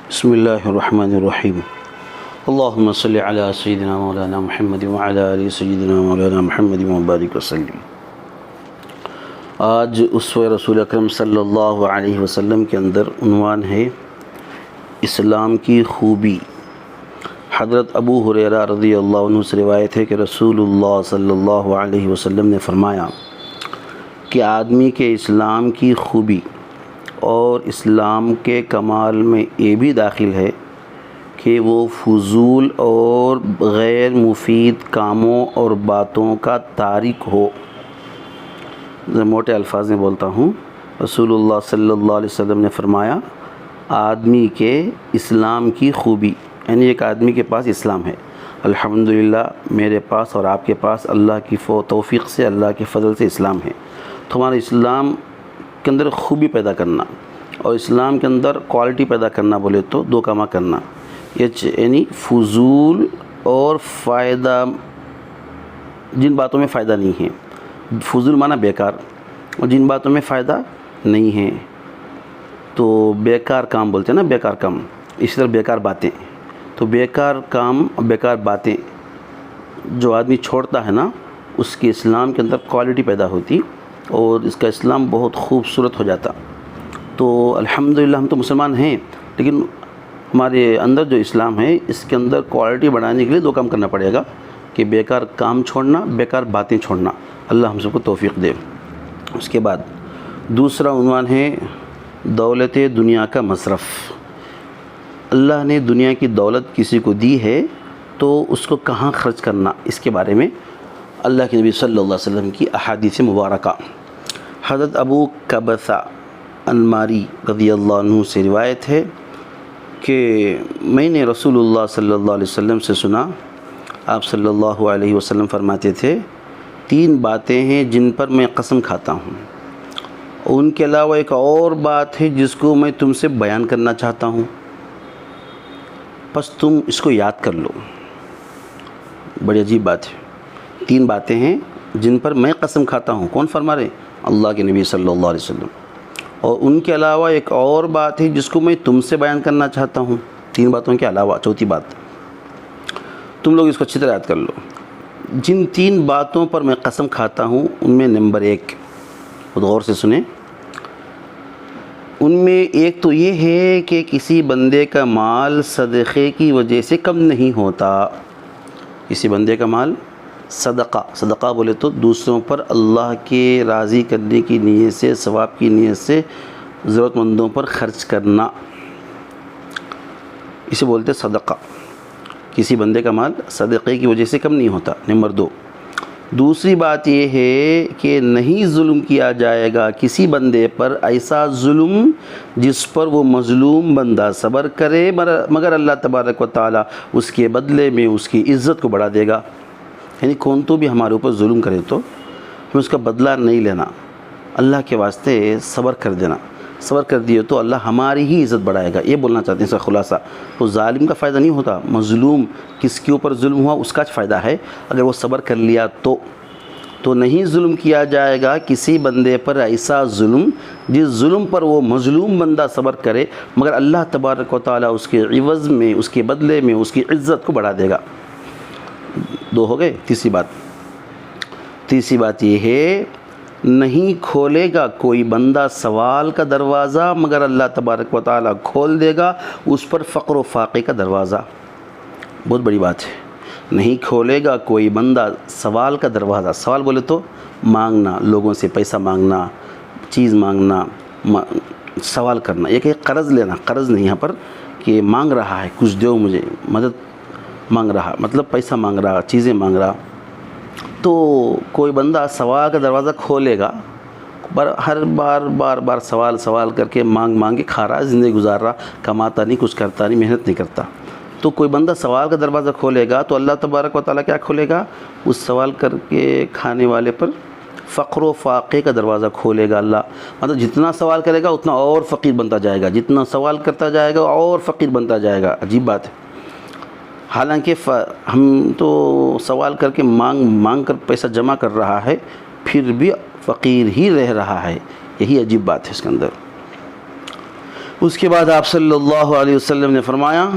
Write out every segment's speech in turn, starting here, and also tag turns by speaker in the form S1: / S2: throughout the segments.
S1: بسم اللہ الرحمن الرحیم اللہم صلی علی سیدنا مولانا محمد وعلی آل سیدنا مولانا محمد وبارک وسلم۔ آج اسوہ رسول اکرم صلی اللہ علیہ وسلم کے اندر عنوان ہے اسلام کی خوبی۔ حضرت ابو ہریرہ رضی اللہ عنہ سے روایت ہے کہ رسول اللہ صلی اللہ علیہ وسلم نے فرمایا کہ آدمی کے اسلام کی خوبی اور اسلام کے کمال میں یہ بھی داخل ہے کہ وہ فضول اور غیر مفید کاموں اور باتوں کا تارک ہو۔ موٹے الفاظ میں بولتا ہوں، رسول اللہ صلی اللہ علیہ وسلم نے فرمایا آدمی کے اسلام کی خوبی، یعنی ایک آدمی کے پاس اسلام ہے، الحمدللہ میرے پاس اور آپ کے پاس اللہ کی توفیق سے، اللہ کے فضل سے اسلام ہے، تو ہمارا اسلام کے اندر خوبی پیدا کرنا اور اسلام کے اندر کوالٹی پیدا کرنا بولے تو دو کام کرنا، یعنی فضول اور فائدہ، جن باتوں میں فائدہ نہیں ہے، فضول معنی بیکار، اور جن باتوں میں فائدہ نہیں ہے تو بیکار کام بولتے ہیں نا، بیکار کام، اسی طرح بیکار باتیں، تو بیکار کام، بیکار باتیں جو آدمی چھوڑتا ہے نا، اس کے اسلام کے اندر کوالٹی پیدا ہوتی اور اس کا اسلام بہت خوبصورت ہو جاتا۔ تو الحمدللہ ہم تو مسلمان ہیں، لیکن ہمارے اندر جو اسلام ہے اس کے اندر کوالٹی بڑھانے کے لیے دو کام کرنا پڑے گا کہ بیکار کام چھوڑنا، بیکار باتیں چھوڑنا۔ اللہ ہم سب کو توفیق دے۔ اس کے بعد دوسرا عنوان ہے دولت دنیا کا مصرف۔ اللہ نے دنیا کی دولت کسی کو دی ہے تو اس کو کہاں خرچ کرنا، اس کے بارے میں اللہ کے نبی صلی اللہ علیہ وسلم کی احادیث مبارکہ۔ حضرت ابو قبیصہ انماری رضی اللہ عنہ سے روایت ہے کہ میں نے رسول اللہ صلی اللہ علیہ وسلم سے سنا، آپ صلی اللہ علیہ وسلم فرماتے تھے تین باتیں ہیں جن پر میں قسم کھاتا ہوں، ان کے علاوہ ایک اور بات ہے جس کو میں تم سے بیان کرنا چاہتا ہوں، بس تم اس کو یاد کر لو۔ بڑی عجیب بات ہے، تین باتیں ہیں جن پر میں قسم کھاتا ہوں، کون فرما رہے؟ اللہ کے نبی صلی اللہ علیہ وسلم، اور ان کے علاوہ ایک اور بات ہے جس کو میں تم سے بیان کرنا چاہتا ہوں، تین باتوں کے علاوہ چوتھی بات، تم لوگ اس کو اچھی طرح یاد کر لو۔ جن تین باتوں پر میں قسم کھاتا ہوں ان میں نمبر ایک، خود غور سے سنیں، ان میں ایک تو یہ ہے کہ کسی بندے کا مال صدقے کی وجہ سے کم نہیں ہوتا۔ کسی بندے کا مال صدقہ بولے تو دوسروں پر اللہ کے راضی کرنے کی نیت سے، ثواب کی نیت سے ضرورت مندوں پر خرچ کرنا، اسے بولتے صدقہ۔ کسی بندے کا مال صدقے کی وجہ سے کم نہیں ہوتا۔ نمبر دو، دوسری بات یہ ہے کہ نہیں ظلم کیا جائے گا کسی بندے پر ایسا ظلم جس پر وہ مظلوم بندہ صبر کرے، مگر اللہ تبارک و تعالیٰ اس کے بدلے میں اس کی عزت کو بڑھا دے گا۔ یعنی کون تو بھی ہمارے اوپر ظلم کرے تو ہمیں اس کا بدلہ نہیں لینا، اللہ کے واسطے صبر کر دینا، صبر کر دیے تو اللہ ہماری ہی عزت بڑھائے گا، یہ بولنا چاہتے ہیں اس کا خلاصہ۔ تو ظالم کا فائدہ نہیں ہوتا، مظلوم کس کے اوپر ظلم ہوا اس کا فائدہ ہے اگر وہ صبر کر لیا تو نہیں ظلم کیا جائے گا کسی بندے پر ایسا ظلم جس ظلم پر وہ مظلوم بندہ صبر کرے، مگر اللہ تبارک و تعالیٰ اس کے عوض میں، اس کے بدلے میں اس کی عزت کو بڑھا دے گا۔ دو ہو گئے۔ تیسری بات یہ ہے نہیں کھولے گا کوئی بندہ سوال کا دروازہ مگر اللہ تبارک و تعالیٰ کھول دے گا اس پر فقر و فاقے کا دروازہ۔ بہت بڑی بات ہے، نہیں کھولے گا کوئی بندہ سوال کا دروازہ۔ سوال بولے تو مانگنا، لوگوں سے پیسہ مانگنا، چیز مانگنا، سوال کرنا، یہ کہ قرض لینا، قرض نہیں یہاں پر کہ مانگ رہا ہے کچھ دو مجھے، مدد مانگ رہا، مطلب پیسہ مانگ رہا، چیزیں مانگ رہا، تو کوئی بندہ سوال کا دروازہ کھولے گا، ہر بار سوال کر کے مانگ کے کھا رہا، زندگی گزار رہا، کماتا نہیں، کچھ کرتا نہیں، محنت نہیں کرتا، تو کوئی بندہ سوال کا دروازہ کھولے گا تو اللہ تبارک و تعالیٰ کیا کھولے گا؟ اس سوال کر کے کھانے والے پر فقر و فاقے کا دروازہ کھولے گا اللہ۔ مطلب جتنا سوال کرے گا اتنا اور فقیر بنتا جائے گا، جتنا سوال کرتا جائے گا اور فقیر بنتا جائے گا۔ عجیب بات ہے، حالانکہ ہم تو سوال کر کے مانگ کر پیسہ جمع کر رہا ہے، پھر بھی فقیر ہی رہ رہا ہے، یہی عجیب بات ہے اس کے اندر۔ اس کے بعد آپ صلی اللہ علیہ وسلم نے فرمایا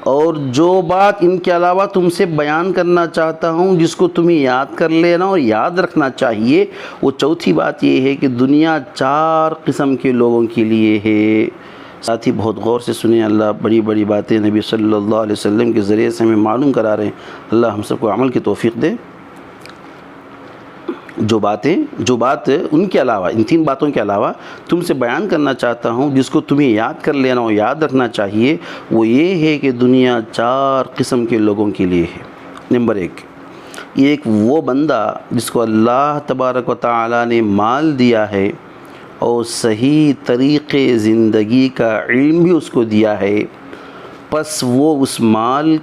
S1: اور جو بات ان کے علاوہ تم سے بیان کرنا چاہتا ہوں جس کو تمہیں یاد کر لینا اور یاد رکھنا چاہیے، وہ چوتھی بات یہ ہے کہ دنیا 4 قسم کے لوگوں کے لیے ہے۔ ساتھی بہت غور سے سنیں، اللہ بڑی بڑی باتیں نبی صلی اللہ علیہ وسلم کے ذریعے سے ہمیں معلوم کرا رہے ہیں۔ اللہ ہم سب کو عمل کی توفیق دے۔ جو بات ان کے علاوہ، ان 3 باتوں کے علاوہ تم سے بیان کرنا چاہتا ہوں جس کو تمہیں یاد کر لینا اور یاد رکھنا چاہیے، وہ یہ ہے کہ دنیا 4 قسم کے لوگوں کے لیے ہے۔ نمبر 1، ایک وہ بندہ جس کو اللہ تبارک و تعالی نے مال دیا ہے اور صحیح طریقے زندگی کا علم بھی اس کو دیا ہے، پس وہ اس مال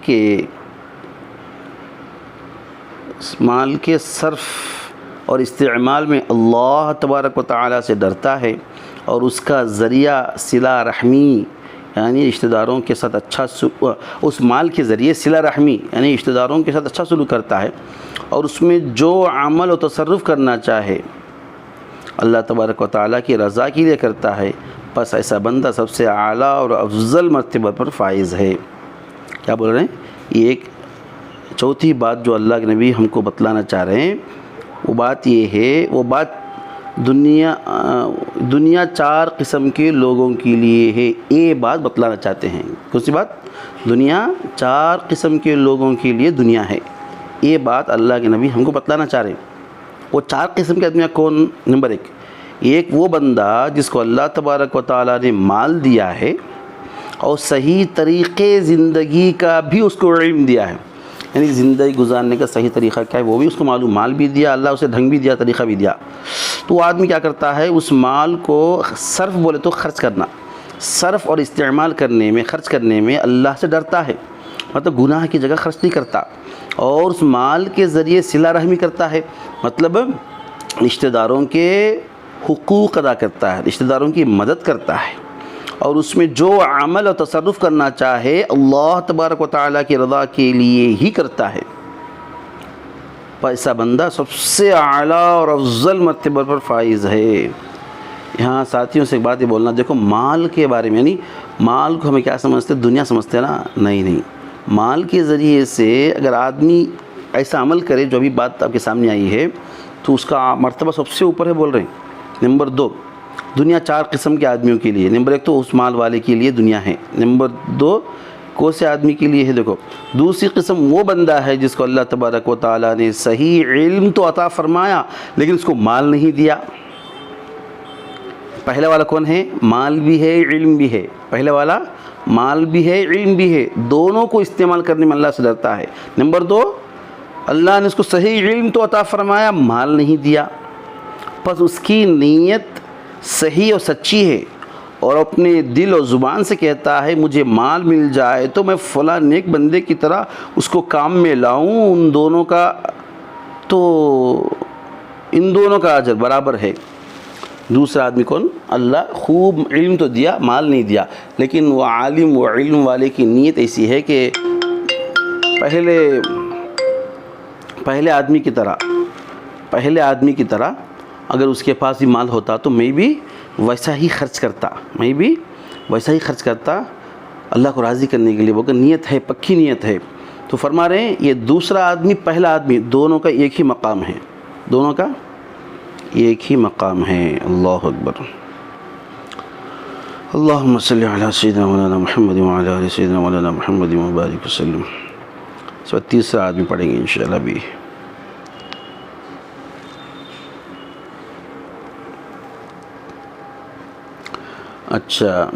S1: کے صرف اور استعمال میں اللہ تبارک و تعالی سے ڈرتا ہے، اور اس کا ذریعہ صلہ رحمی یعنی رشتہ داروں کے ساتھ اس مال کے ذریعے صلہ رحمی یعنی رشتہ داروں کے ساتھ اچھا سلوک کرتا ہے، اور اس میں جو عمل و تصرف کرنا چاہے اللہ تبارک و تعالیٰ کی رضا کے لیے کرتا ہے، پس ایسا بندہ سب سے اعلیٰ اور افضل مرتبہ پر فائز ہے۔ کیا بول رہے ہیں؟ یہ ایک چوتھی بات جو اللہ کے نبی ہم کو بتلانا چاہ رہے ہیں، وہ بات یہ ہے، وہ بات دنیا 4 قسم کے لوگوں کے لیے ہے، یہ بات بتلانا چاہتے ہیں۔ کون سی بات؟ دنیا 4 قسم کے لوگوں کے لیے دنیا ہے، یہ بات اللہ کے نبی ہم کو بتلانا چاہ رہے ہیں۔ وہ 4 قسم کے آدمی کون؟ نمبر 1، ایک وہ بندہ جس کو اللہ تبارک و تعالیٰ نے مال دیا ہے اور صحیح طریقے زندگی کا بھی اس کو علم دیا ہے، یعنی زندگی گزارنے کا صحیح طریقہ کیا ہے وہ بھی اس کو معلوم، مال بھی دیا اللہ، اسے ڈھنگ بھی دیا، طریقہ بھی دیا۔ تو وہ آدمی کیا کرتا ہے؟ اس مال کو صرف بولے تو خرچ کرنا، صرف اور استعمال کرنے میں، خرچ کرنے میں اللہ سے ڈرتا ہے، مطلب گناہ کی جگہ خرچ نہیں کرتا، اور اس مال کے ذریعے صلہ رحمی کرتا ہے، مطلب رشتہ داروں کے حقوق ادا کرتا ہے، رشتہ داروں کی مدد کرتا ہے، اور اس میں جو عمل و تصرف کرنا چاہے اللہ تبارک و تعالیٰ کی رضا کے لیے ہی کرتا ہے، ایسا بندہ سب سے اعلیٰ اور افضل مرتبہ پر فائز ہے۔ یہاں ساتھیوں سے ایک بات یہ بولنا، دیکھو مال کے بارے میں، یعنی مال کو ہمیں کیا سمجھتے ہیں؟ دنیا سمجھتے ہیں نا؟ نہیں، مال کے ذریعے سے اگر آدمی ایسا عمل کرے جو ابھی بات آپ کے سامنے آئی ہے، تو اس کا مرتبہ سب سے اوپر ہے، بول رہے ہیں۔ نمبر 2، دنیا 4 قسم کے آدمیوں کے لیے۔ نمبر 1 تو اس مال والے کے لیے دنیا ہے۔ نمبر 2 کون سے آدمی کے لیے ہے؟ دیکھو دوسری قسم وہ بندہ ہے جس کو اللہ تبارک و تعالیٰ نے صحیح علم تو عطا فرمایا لیکن اس کو مال نہیں دیا۔ پہلے والا کون ہے؟ مال بھی ہے علم بھی ہے۔ پہلے والا مال بھی ہے علم بھی ہے، دونوں کو استعمال کرنے میں اللہ سے ڈرتا ہے۔ نمبر 2، اللہ نے اس کو صحیح علم تو عطا فرمایا، مال نہیں دیا، پس اس کی نیت صحیح اور سچی ہے اور اپنے دل اور زبان سے کہتا ہے مجھے مال مل جائے تو میں فلاں نیک بندے کی طرح اس کو کام میں لاؤں، ان دونوں کا اجر برابر ہے۔ دوسرا آدمی کون؟ اللہ خوب علم تو دیا، مال نہیں دیا، لیکن وہ عالم و علم والے کی نیت ایسی ہے کہ پہلے آدمی کی طرح اگر اس کے پاس بھی مال ہوتا تو میں بھی ویسا ہی خرچ کرتا اللہ کو راضی کرنے کے لیے، وہ نیت ہے، پکی نیت ہے۔ تو فرما رہے ہیں یہ دوسرا آدمی پہلا آدمی دونوں کا ایک ہی مقام ہے، دونوں کا ایک ہی مقام ہے۔ اللہ اکبر۔ اللہم صلی علی سیدنا مولانا محمد وعلی آل سیدنا مولانا محمد وبارک وسلم۔ اس وقت تیسرا آدمی پڑھیں گے انشاءاللہ بھی۔ اچھا،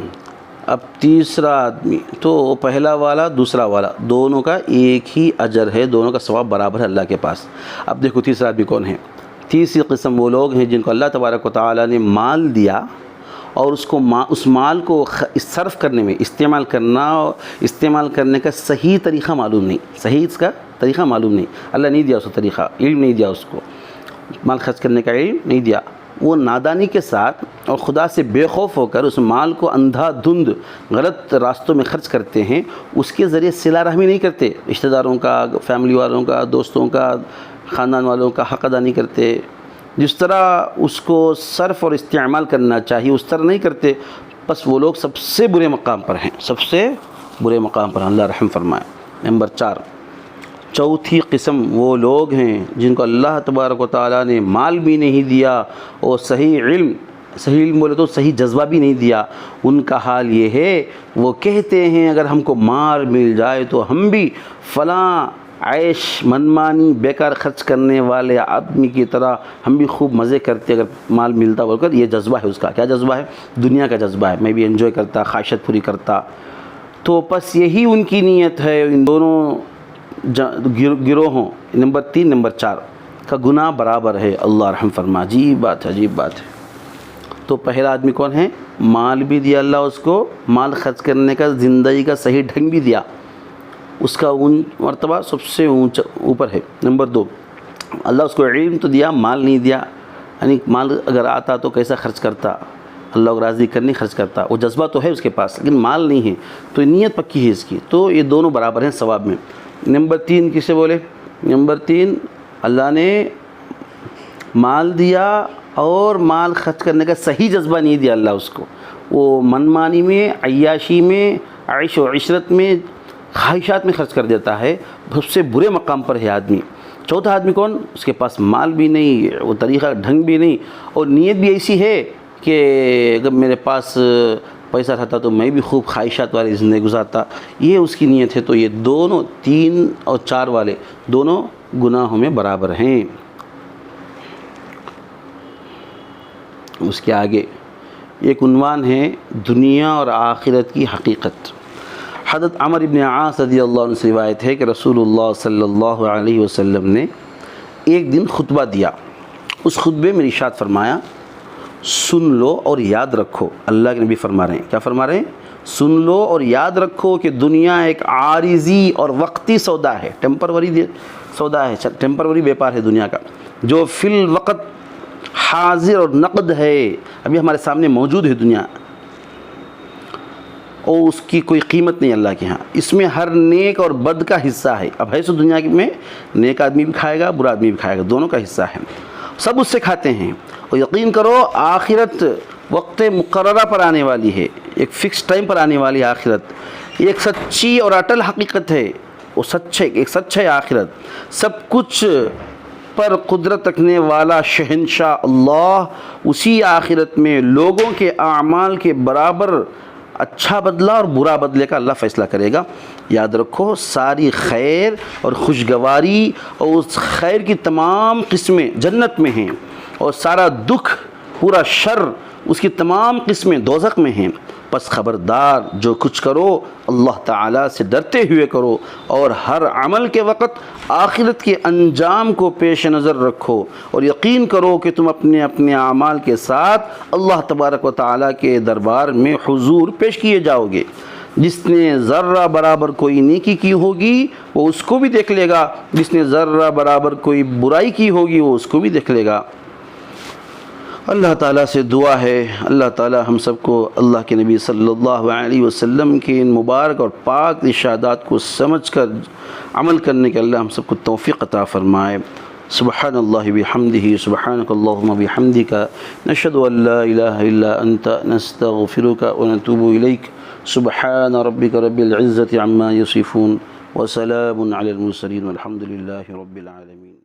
S1: اب تیسرا آدمی تو پہلا والا دوسرا والا دونوں کا ایک ہی اجر ہے، دونوں کا ثواب برابر ہے اللہ کے پاس۔ اب دیکھو تیسرا آدمی کون ہے؟ تیسری قسم وہ لوگ ہیں جن کو اللہ تبارک و تعالیٰ نے مال دیا اور اس مال کو صرف کرنے میں استعمال کرنے کا صحیح طریقہ معلوم نہیں، صحیح اس کا طریقہ معلوم نہیں، اللہ نہیں دیا اس کو طریقہ، علم نہیں دیا اس کو، مال خرچ کرنے کا علم نہیں دیا، وہ نادانی کے ساتھ اور خدا سے بے خوف ہو کر اس مال کو اندھا دھند غلط راستوں میں خرچ کرتے ہیں، اس کے ذریعے صلہ رحمی نہیں کرتے، رشتہ داروں کا، فیملی والوں کا، دوستوں کا، خاندان والوں کا حق ادا نہیں کرتے، جس طرح اس کو صرف اور استعمال کرنا چاہیے اس طرح نہیں کرتے، بس وہ لوگ سب سے برے مقام پر ہیں، سب سے برے مقام پر، اللہ رحم فرمائے۔ نمبر 4، چوتھی قسم وہ لوگ ہیں جن کو اللہ تبارک و تعالیٰ نے مال بھی نہیں دیا اور صحیح علم بولے تو صحیح جذبہ بھی نہیں دیا۔ ان کا حال یہ ہے، وہ کہتے ہیں اگر ہم کو مال مل جائے تو ہم بھی فلاں عیش منمانی بیکار خرچ کرنے والے آدمی کی طرح ہم بھی خوب مزے کرتے اگر مال ملتا بول کر۔ یہ جذبہ ہے اس کا، کیا جذبہ ہے؟ دنیا کا جذبہ ہے، میں بھی انجوائے کرتا، خواہشات پوری کرتا۔ تو بس یہی ان کی نیت ہے۔ ان دونوں گروہوں نمبر 3 نمبر 4 کا گناہ برابر ہے، اللہ رحم فرما۔ عجیب بات ہے، عجیب بات ہے۔ تو پہلا آدمی کون ہے؟ مال بھی دیا اللہ اس کو، مال خرچ کرنے کا زندگی کا صحیح ڈھنگ بھی دیا، اس کا مرتبہ سب سے اوپر ہے۔ نمبر 2، اللہ اس کو علم تو دیا، مال نہیں دیا، یعنی مال اگر آتا تو کیسا خرچ کرتا، اللہ کو راضی کرنے خرچ کرتا، وہ جذبہ تو ہے اس کے پاس لیکن مال نہیں ہے، تو نیت پکی ہے اس کی، تو یہ دونوں برابر ہیں ثواب میں۔ نمبر 3 کسے بولے؟ نمبر 3، اللہ نے مال دیا اور مال خرچ کرنے کا صحیح جذبہ نہیں دیا اللہ اس کو، وہ منمانی میں، عیاشی میں، عیش و عشرت میں، خواہشات میں خرچ کر دیتا ہے، سب سے برے مقام پر ہے آدمی۔ چوتھا آدمی کون؟ اس کے پاس مال بھی نہیں، وہ طریقہ ڈھنگ بھی نہیں، اور نیت بھی ایسی ہے کہ اگر میرے پاس پیسہ رہتا تو میں بھی خوب خواہشات والی زندگی گزارتا، یہ اس کی نیت ہے۔ تو یہ دونوں 3 اور 4 والے دونوں گناہوں میں برابر ہیں۔ اس کے آگے ایک عنوان ہے دنیا اور آخرت کی حقیقت۔ حضرت عمر بن عاص رضی اللہ عنہ سے روایت ہے کہ رسول اللہ صلی اللہ علیہ وسلم نے ایک دن خطبہ دیا، اس خطبے میں ارشاد فرمایا، سن لو اور یاد رکھو۔ اللہ کے نبی فرما رہے ہیں، کیا فرما رہے ہیں؟ سن لو اور یاد رکھو کہ دنیا ایک عارضی اور وقتی سودا ہے، ٹیمپروری سودا ہے، ٹیمپروری بیپار ہے دنیا کا، جو فی الوقت حاضر اور نقد ہے، ابھی ہمارے سامنے موجود ہے دنیا، اور اس کی کوئی قیمت نہیں اللہ کے ہاں۔ اس میں ہر نیک اور بد کا حصہ ہے۔ اب ہے سو دنیا میں نیک آدمی بھی کھائے گا، برا آدمی بھی کھائے گا، دونوں کا حصہ ہے، سب اس سے کھاتے ہیں۔ اور یقین کرو آخرت وقت مقررہ پر آنے والی ہے، ایک فکس ٹائم پر آنے والی ہے آخرت، یہ ایک سچی اور اٹل حقیقت ہے، وہ سچ ہے، ایک سچ ہے آخرت۔ سب کچھ پر قدرت رکھنے والا شہنشاہ اللہ اسی آخرت میں لوگوں کے اعمال کے برابر اچھا بدلہ اور برا بدلے کا اللہ فیصلہ کرے گا۔ یاد رکھو ساری خیر اور خوشگواری اور اس خیر کی تمام قسمیں جنت میں ہیں، اور سارا دکھ، پورا شر، اس کی تمام قسمیں دوزخ میں ہیں۔ پس خبردار، جو کچھ کرو اللہ تعالیٰ سے ڈرتے ہوئے کرو، اور ہر عمل کے وقت آخرت کے انجام کو پیش نظر رکھو، اور یقین کرو کہ تم اپنے اپنے اعمال کے ساتھ اللہ تبارک و تعالیٰ کے دربار میں حضور پیش کیے جاؤ گے۔ جس نے ذرہ برابر کوئی نیکی کی ہوگی وہ اس کو بھی دیکھ لے گا، جس نے ذرہ برابر کوئی برائی کی ہوگی وہ اس کو بھی دیکھ لے گا۔ اللہ تعالیٰ سے دعا ہے اللہ تعالیٰ ہم سب کو اللہ کے نبی صلی اللہ علیہ وسلم کے ان مبارک اور پاک ارشادات کو سمجھ کر عمل کرنے کے اللہ ہم سب کو توفیق عطا فرمائے۔ سبحان اللہ بحمدہ، سبحانک اللہم بحمدک، نشہد ان لا الہ الا انت، نستغفرک ونتوب الیک۔ سبحان ربک رب العزة عما یصفون، وسلام علی المرسلین، والحمد للہ رب العالمین۔